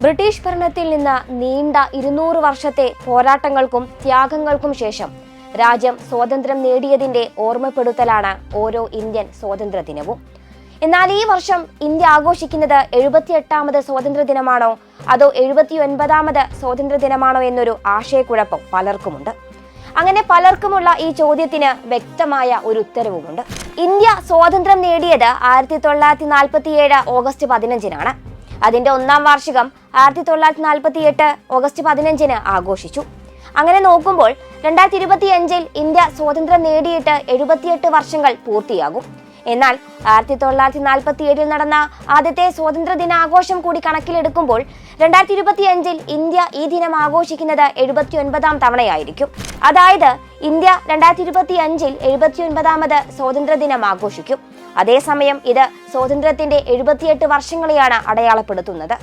British ഭരണത്തിൽ നിന്ന് നീണ്ട 200 വർഷത്തെ പോരാട്ടങ്ങൾക്കും ത്യാഗങ്ങൾക്കും ശേഷം രാജ്യം സ്വാതന്ത്ര്യം നേടിയതിന്റെ ഓർമ്മപ്പെടുത്തലാണ് ഓരോ ഇന്ത്യൻ സ്വാതന്ത്ര്യ ദിനവും. എന്നാൽ ഈ വർഷം ഇന്ത്യ ആഘോഷിക്കുന്നത് 78ാമത് സ്വാതന്ത്ര്യ ദിനമാണോ അതോ 79ാമത് സ്വാതന്ത്ര്യ ദിനമാണോ എന്നൊരു ആശയക്കുഴപ്പം പലർക്കുമുണ്ട്. അങ്ങനെ പലർക്കുമുള്ള ഈ ചോദ്യത്തിന് വ്യക്തമായ ഒരു ഉത്തരവുമുണ്ട്. ഇന്ത്യ സ്വാതന്ത്ര്യം നേടിയത് 1947 ഓഗസ്റ്റ് 15-നാണ്. അതിന്റെ ഒന്നാം വാർഷികം 1948 ഓഗസ്റ്റ് 15-ന് ആഘോഷിച്ചു. അങ്ങനെ നോക്കുമ്പോൾ 2025-ൽ ഇന്ത്യ സ്വാതന്ത്ര്യം നേടിയിട്ട് 78 വർഷങ്ങൾ പൂർത്തിയാകും. എന്നാൽ 1947-ൽ നടന്ന ആദ്യത്തെ സ്വാതന്ത്ര്യ ദിനാഘോഷം കൂടി കണക്കിലെടുക്കുമ്പോൾ 2025-ൽ ഇന്ത്യ ഈ ദിനം ആഘോഷിക്കുന്നത് 79ാം തവണയായിരിക്കും. അതായത് ഇന്ത്യ 2025-ൽ 79ാമത് സ്വാതന്ത്ര്യ ദിനം ആഘോഷിക്കും. അതേസമയം ഇത് സ്വാതന്ത്ര്യത്തിന്റെ 78 വർഷങ്ങളെയാണ് അടയാളപ്പെടുത്തുന്നത്.